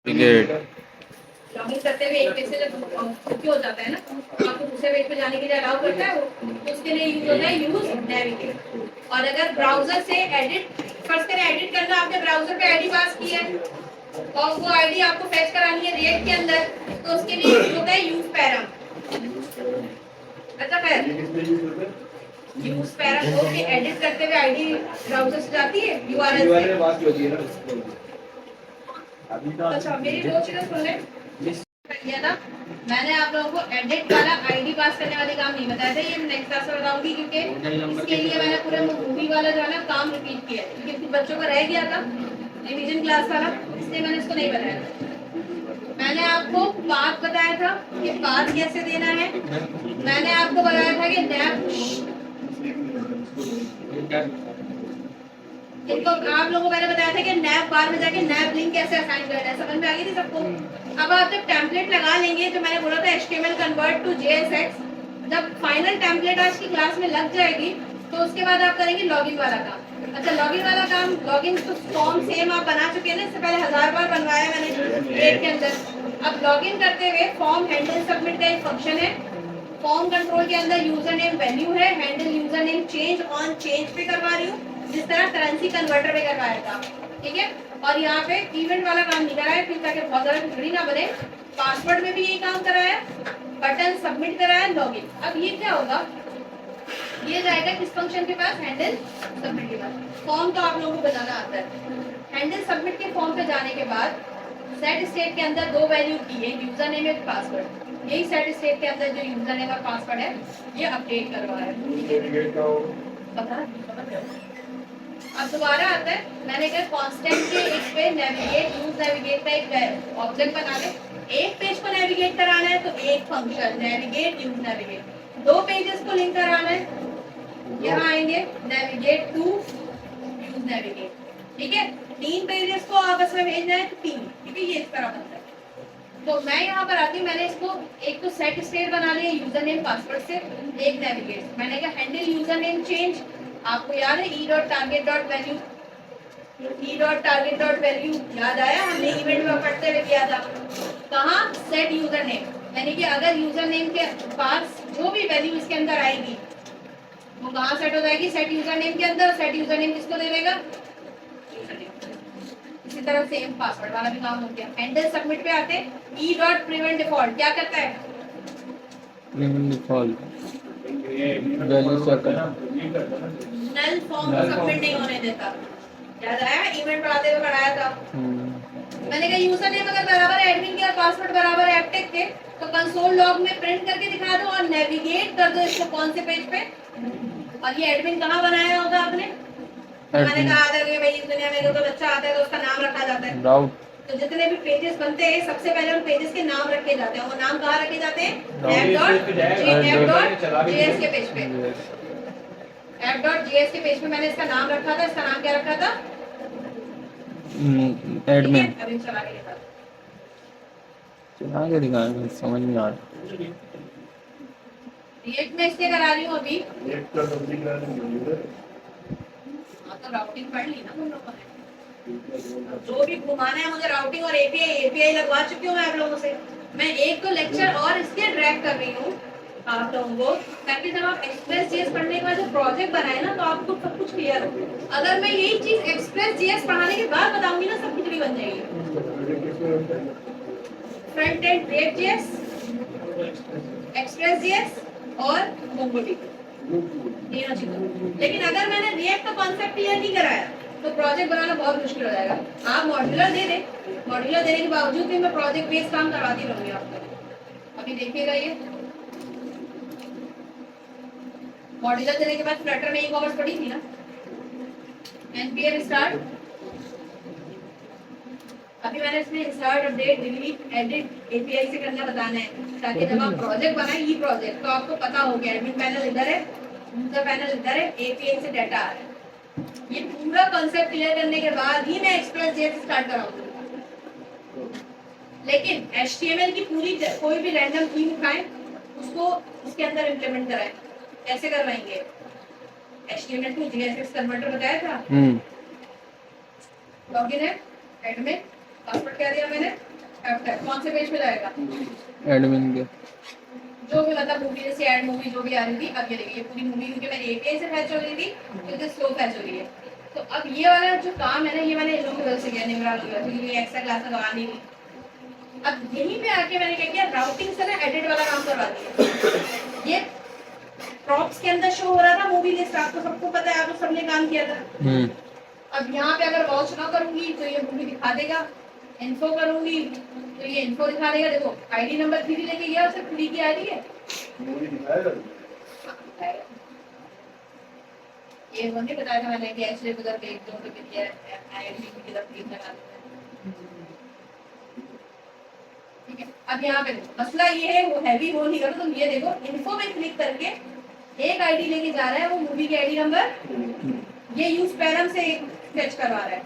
Login करते हुए एक पेज से जब छुट्टी हो जाता है ना, तो आपको दूसरे पेज पे जाने के लिए अलाउ करता है वो, तो उसके लिए यूज होता है यूज नेविगेट। और अगर ब्राउजर से एडिट, फर्स्ट करें एडिट करना, आपने ब्राउजर पे आईडी पास की है और वो आईडी आपको फेच करानी है रिएक्ट के अंदर, तो उसके लिए यूज होता है यूज पैरम। अच्छा खैर, यूज पैरम को एडिट करते हुए आईडी ब्राउजर से जाती है यूआरएल से बात होती है ना। अच्छा मेरी दो चीजें सुन ले किया था मैंने, आप लोगों को एडिट वाला आईडी पास करने वाले काम नहीं बताया था, ये नेक्स्ट क्लास में बताऊंगी, क्योंकि इसके लिए मैंने पूरे मूवी वाला जो है ना काम रिपीट किया है, क्योंकि कुछ बच्चों का रह गया था रिवीजन क्लास वाला, इसलिए मैंने इसको नहीं बताया था। मैंने आपको पाथ बताया था कि पाथ कैसे देना है, मैंने आपको बताया था कि नैप, इनको आप लोगों को मैंने बताया था कि नैप बार में जाके नैप लिंक कैसे असाइन करना है, समझ में आ गई थी सबको। अब आप जब टेम्पलेट लगा लेंगे, जो मैंने बोला था HTML कन्वर्ट टू JSX, जब फाइनल टेम्पलेट आज की क्लास में लग जाएगी तो उसके बाद आप करेंगे लॉगिन वाला काम। अच्छा लॉगिन वाला काम, लॉगिन तो फॉर्म सेम आप बना चुके हैं ना, इससे पहले 1000 बार बनवाया मैंने एक के अंदर। अब लॉगिन करते हुए फॉर्म हैंडल सबमिट का एक फंक्शन है, फॉर्म कंट्रोल के अंदर यूजर नेम वैल्यू है, handle user name change on change पे करवा रही हूँ, जिस तरह करेंसी कन्वर्टर पे करवाया था, ठीक है। और यहाँ पे इवेंट वाला काम नहीं कराया फिर, ताकि बहुत ज्यादा खिचड़ी ना बने। पासवर्ड में भी यही काम कराया, बटन सबमिट कराया, लॉगिन। अब ये क्या होगा, ये जाएगा किस फंक्शन के पास, हैंडल सबमिट के पास। फॉर्म तो आप लोगों को बनाना आता है। हैंडल सबमिट के फॉर्म पे जाने के बाद सेट स्टेट के अंदर दो वैल्यू की है, यूजर नेम और पासवर्ड। यही सेट स्टेट के अंदर जो यूजर नेम और पासवर्ड है ये अपडेट करवा है। अब दोबारा आता है, मैंने कहा कांस्टेंट के एक पे नेविगेट यूज नेविगेट का एक ऑब्जेक्ट बना ले। एक पेज को नेविगेट कराना है तो एक फंक्शन नेविगेट यूज नेविगेट, दो पेजेस को लिंक कराना है, यहाँ आएंगे नेविगेट टू यूज नेविगेट, ठीक है। तीन पेजेस को आपस में भेजना है तो तीन, क्योंकि ये इस तरह बनता है। तो मैं यहाँ पर आती हूँ, मैंने इसको एक तो सेट स्टेट बना लिया यूजर नेम पासवर्ड से, एक नेविगेट। मैंने कहा हैंडल यूजर नेम चेंज, आपको याद है e.target.value, e.target.value याद आया, हमने इवेंट में पढ़ते हुए किया था। कहाँ, सेट यूजर नेम, यानी कि अगर यूजर नेम के पास जो भी वैल्यू इसके अंदर आएगी वो कहाँ सेट हो जाएगी, सेट यूजर नेम के अंदर। सेट यूजर नेम किसको दे देगा, इसी तरह सेम पासवर्ड वाला भी काम हो गया। हैंडल सबमिट पे आते, e.prevent default क्या करता है, premium default value set null form को सबमिट नहीं होने देता। याद आया, इवेंट बढ़ाते हुए बढ़ाया था। मैंने कहा यूजर नेम अगर बराबर है एडमिन के और पासवर्ड बराबर है एपटेक के, तो कंसोल लॉग में प्रिंट करके दिखा दो और नेविगेट कर दो इसको कौन से पेज पे। और ये एडमिन कहाँ बनाया होगा आपने, मैंने कहा था कि भाई इस दुनिया में अगर कोई बच्चा आता है तो उसका नाम रखा जाता है। तो जितने भी पेजेस बनते हैं सबसे पहले उन पेजेस के नाम रखे जाते हैं, वो नाम कहाँ रखे जाते हैं, app.js के पेज पे। app.js के पेज पे मैंने इसका नाम रखा था, इसका नाम क्या रखा था, एडमिन। अभी चला के दिखा, चला के दिखाएंगे, समझ नहीं आ रहा। रिएक्ट में इसलिए करा रही हूँ अभी, तो राउटिंग पढ़ ली ना तुम लोगों ने, जो भी घुमाना है मुझे राउटिंग और एपीआई लगवा चुकी हूँ मैं आप लोगों से। मैं एक तो लेक्चर और इसलिए ड्रैग कर रही हूँ आप लोगों को, ताकि जब आप एक्सप्रेस जीएस पढ़ने के बाद जो प्रोजेक्ट बनाए ना तो आपको सब कुछ क्लियर हो। अगर मैं यही चीज एक्सप्रेस जीएस पढ़ाने के बाद बताऊंगी ना, सब खिचड़ी बन जाएगी। Front end React JS, express GS और मोंगोडीबी, लेकिन अगर मैंने रिएक्ट का कॉन्सेप्ट क्लियर नहीं कराया तो प्रोजेक्ट बनाना बहुत मुश्किल हो जाएगा। आप मॉड्यूलर दे दें, मॉड्यूलर देने के बावजूद भी मैं प्रोजेक्ट बेस्ड काम करवाती रहूंगी आपको। अभी देखिएगा, ये मॉड्यूलर देने के बाद फ्लटर में ई-कॉमर्स पढ़ी थी ना, npm स्टार्ट। अभी मैंने इसमें insert, update, delete, edit API से करना बताना है, ताकि जब आप प्रोजेक्ट बनाए ई प्रोजेक्ट तो आपको पता हो गया एडमिन पैनल इधर है, यूजर पैनल इधर है, एपीआई से डाटा आ रहा है। ये पूरा कांसेप्ट क्लियर करने के बाद ही मैं एक्सप्रेस जेएस स्टार्ट कराऊंगी। लेकिन HTML की पूरी कोई भी रैंडम थीम उठाएं, उसको उसके अंदर इंप्लीमेंट कराएं। कैसे करवाएंगे, HTML टू JSX कन्वर्टर बताया था, लॉगिन है, एडमिन, पासवर्ड क्या दिया मैंने, After, कौन से पेज पे जाएगा? एडमिन के जो भी मतलब मूवी जैसे एड मूवी जो भी आ रही थी, अब ये देखिए ये पूरी मूवी क्योंकि मेरी एपीआई से फैच हो रही थी तो ये स्लो फैच हो रही है। तो अब ये वाला जो काम है ना ये मैंने इन लोगों की वजह से किया, निमरा लोगों की वजह से, क्योंकि एक्स्ट्रा क्लास लगा नहीं थी। अब यहीं पे आके मैंने क्या किया, राउटिंग से ना एडिट वाला काम करवा दिया। ये प्रॉप्स के अंदर शो हो रहा था मूवी लिस्ट, आपको सबको पता है, आप लोग सबने काम किया था। अब यहाँ पे अगर वॉच ना करूंगी तो ये मूवी दिखा देगा, इन्फो करूंगी तो ये इन्फो दिखा देगा। देखो आईडी नंबर 3 लेके गया, उसे 3 की आ रही है मूवी दिखाएगा। ये वो नहीं बताया था मैंने कि ऐसे उधर देख दो तो फिर ये आईडी की तरफ क्लिक लगा देते हैं। ठीक है, अब यहाँ पे देखो मसला ये है, वो हैवी वो नहीं करो, तुम ये देखो इन्फो में क्लिक करके एक आईडी लेके जा रहा है, वो मूवी की आईडी नंबर ये यूज पैरम से फेच करवा रहा है।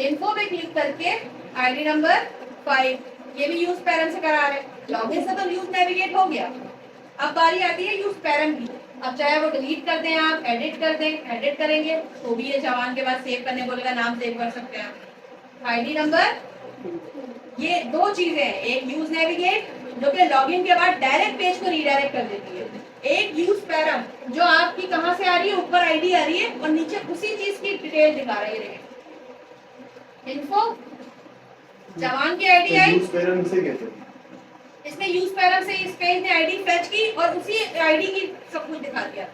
इन्फो पे क्लिक करके आईडी नंबर 5 ये भी यूज पैरम से करा रहे हैं। लॉगिन से तो यूज नेविगेट हो गया, अब बारी आती है यूज पैरम की। अब चाहे वो डिलीट कर दें, आप एडिट कर दें, एडिट करेंगे तो भी ये जवान के बाद सेव करने बोलेगा, नाम सेव कर सकते हैं आप। आईडी नंबर ये दो चीजें हैं, एक यूज नेविगेट जो कि लॉगिन के बाद डायरेक्ट पेज को रीडायरेक्ट कर देती है, एक यूज पैरम जो आपकी कहां से आ रही है, ऊपर आईडी आ रही है और नीचे उसी चीज की डिटेल दिखा रही है। इन्फो जवान की आईडी आई, यूज पैरम से कहते हैं। इसने यूज पैरम से इस पेज ने आईडी फेच की और उसी आईडी की सब कुछ दिखा दिया।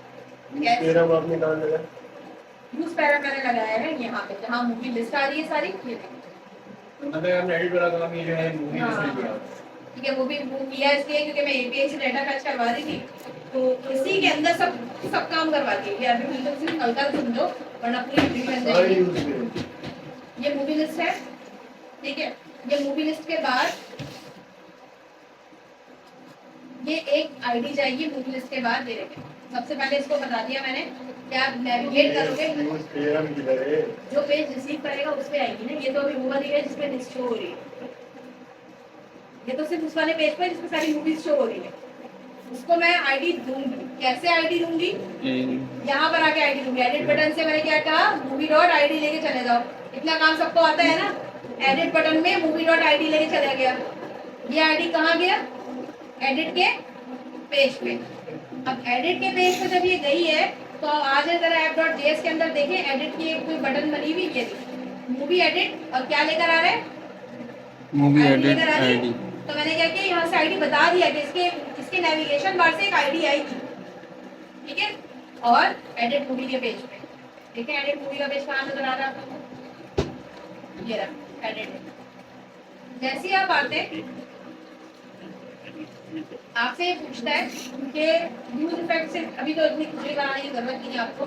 यूज पैरम आपने कहां लगाया? यूज पैरम मैंने लगाया है यहाँ पे, जहाँ मूवी लिस्ट आ रही है सारी, ये मतलब हमने एडिट वाला काम ये जो है मूवी में सही किया। ठीक है, वो भी मूव किया इसलिए क्योंकि मैं एपीआई से डाटा फैच करवा रही थी, तो इसी के अंदर सब काम करवा दिए। ये अभी बिल्कुल सिर्फ हल्का समझो वरना पूरी वीडियो बन सारे जाएगी। Use param. ये मूवी लिस्ट है, ठीक है। ये मूवी लिस्ट के बाद ये एक आईडी जाएगी मूवी लिस्ट के बाद, दे रहे सबसे पहले इसको बता दिया मैंने कि आप नेविगेट करोगे यूज पैरम किधर है? जो पेज रिसीव करेगा उस पे आएगी ना। ये तो अभी वो वाली है जिसपे लिस्ट शो हो रही है, ये तो सिर्फ उस वाले पेज पे जिसपे सारी मूवीज शो हो रही है। उसको मैं आईडी दूंगी, कैसे आईडी दूंगी, यहाँ पर आके आईडी दूंगी। एडिट बटन से मैंने क्या कहा, मूवी डॉट आईडी लेके चले जाओ, इतना काम सबको आता है ना। एडिट बटन में मूवी डॉट आईडी लेके चला गया, ये आईडी कहाँ गया, एडिट के पेज पे। अब एडिट के पेज पे जब ये गई है तो आ जाए जरा ऐप डॉट जेएस के अंदर देखें, एडिट की एक कोई बटन बनी हुई है, मूवी एडिट, और क्या लेकर आ रहा है, मूवी आईडी एडिट लेकर आ रही है। आईडी। तो मैंने क्या किया, यहाँ से आईडी बता दिया कि इसके नेविगेशन बार से एक आईडी आएगी, ठीक है। और एडिट मूवी के पेज पे देखें, एडिट मूवी का पेज कहाँ नजर आ रहा है आपको, ये रहा एडिट। जैसे ही आप आते आपसे ये पूछता है कि यूज इफेक्ट से अभी तो इतनी खुशी बनाने की जरूरत नहीं है आपको,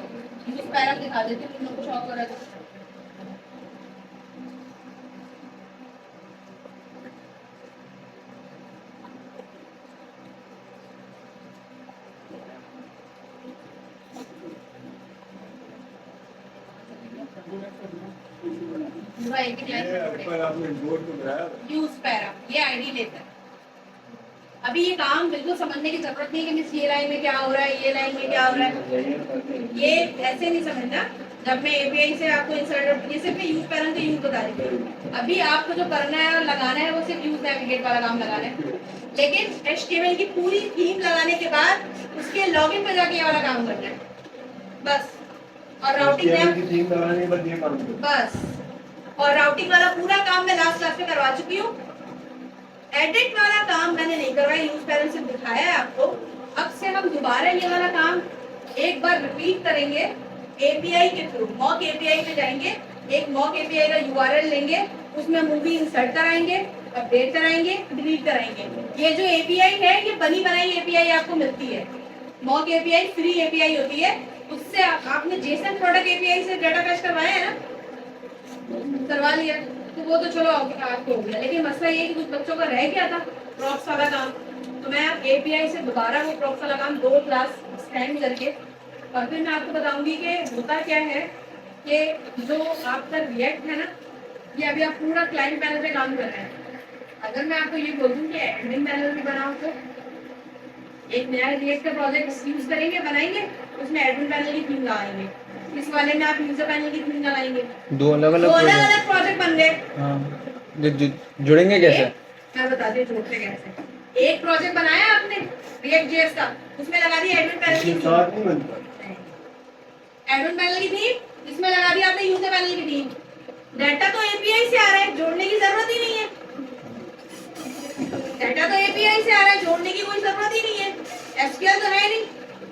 यूज पैरम दिखा देती हूँ, तुम लोग को शौक हो रहा है। पूरा एक ही लाइन आपने बोर्ड को बनाया। यूज पैरम ये आईडी लेता है। अभी ये काम बिल्कुल समझने की जरूरत नहीं है कि मिस ये लाइन में क्या हो रहा है, ये लाइन में क्या हो रहा है, ये ऐसे नहीं समझना। जब मैं एपीआई से आपको इंसर्ट, ये सिर्फ यूज पैरम का यूज बता रही थी। अभी आपको जो करना है और लगाना है वो सिर्फ यूज नेविगेट वाला काम लगाना है, लेकिन एचटीएमएल की पूरी थीम लगाने के बाद उसके लॉगिन पे जाके ये वाला काम करना है बस। और राउटिंग की थीम लगाने के बाद ये काम करो बस, और राउटिंग वाला पूरा काम मैं लास्ट क्लास में करवा चुकी हूँ। एडिट वाला काम मैंने नहीं करवाया, यूज पैरम से दिखाया है आपको। अब से हम दोबारा ये वाला काम एक बार रिपीट करेंगे एपीआई के थ्रू। मॉक एपीआई पे जाएंगे, एक मॉक एपीआई का यूआरएल लेंगे, उसमें मूवी इंसर्ट कराएंगे, अपडेट कराएंगे, डिलीट कराएंगे। ये जो एपीआई है ये बनी बनाई एपीआई आपको मिलती है। मॉक एपीआई फ्री एपीआई होती है, उससे आपने जेसन प्रोडक्ट एपीआई से डाटा फैच करवाया है ना, करवा लिया तो वो तो चलो आपको हो गया। लेकिन मसला ये है कि कुछ बच्चों का रह गया था प्रॉक्स वाला काम, तो मैं अब एपीआई से दोबारा वो प्रॉक्स वाला काम 2 क्लास स्टैंड करके और फिर मैं आपको बताऊंगी कि होता क्या है कि जो आपका रिएक्ट है ना, ये अभी आप पूरा क्लाइंट पैनल पे काम कर रहे हैं। अगर मैं आपको ये बोल दूँ कि एडमिन पैनल भी बनाओ तो एक नया रिएक्ट का प्रोजेक्ट यूज करेंगे, बनाएंगे, उसमें एडमिन पैनल की थीम लगाएंगे, इस वाले में आप यूजर पैनल की थीम लगाएंगे, दो अलग अलग अलग अलग प्रोजेक्ट बन गए। हाँ जुड़ेंगे कैसे? मैं बताती हूँ जोड़ते कैसे। एक प्रोजेक्ट बनाया आपने रिएक्ट जेएस का, उसमें लगा दिया एडमिन पैनल की थीम, साथ नहीं बनता। एडमिन पैनल की थीम, इसमें लगा दिया आपने यूजर पैनल की थीम। डाटा तो एपीआई से आ रहा है, जोड़ने की जरूरत ही नहीं है। डाटा तो एपीआई से आ रहा है, जोड़ने की कोई जरूरत ही नहीं है। एसक्यूएल तो है नहीं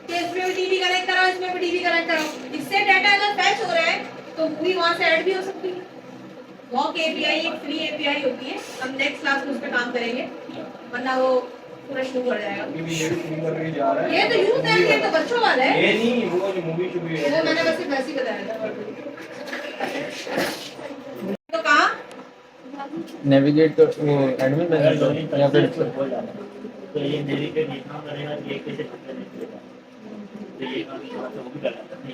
कि इसमें भी टीबी कनेक्ट कराओ, इसमें भी टीबी कनेक्ट कराओ। इससे डाटा अगर फैच हो रहा है तो मूवी वहां से ऐड भी हो सकती है। वॉक एपीआई एक फ्री एपीआई होती है, हम नेक्स्ट क्लास में उस पर काम करेंगे, वरना वो पूरा शुरू कर जाएगा। अभी भी ये भी शुरू करने जा रहा है। ये तो यूज है, ये तो बच्चों वाला है। ये नहीं, वो जो मूवी शुरू है। वो मैंने बस वैसे ही बताया था। तो कहाँ नेविगेट वो एडमिन पैनल या फिर तो ये नेविगेट ये काम करेगा कि एक कैसे पकड़ लेगा, तो ये काम वो भी कर सकता है।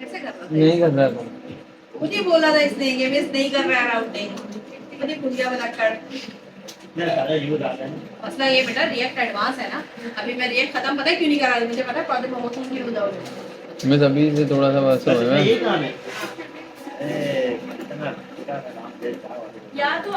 कैसे कर रहा नहीं कर रहा था। था? मुझे बोला था इसने ये मिस नहीं कर रहा है राउटिंग, मुझे खुदिया वाला कर। मैं सारा यूज आ रहा है। मसला ये बेटा रिएक्ट एडवांस है ना, अभी मैं रिएक्ट खत्म पता है क्यों नहीं करा रही, मुझे पता है प्रोजेक्ट प्रमोशन की वजह मैं तभी से थोड़ा सा बस हो बस गया। ये काम है। कितना क्या नाम है? या तो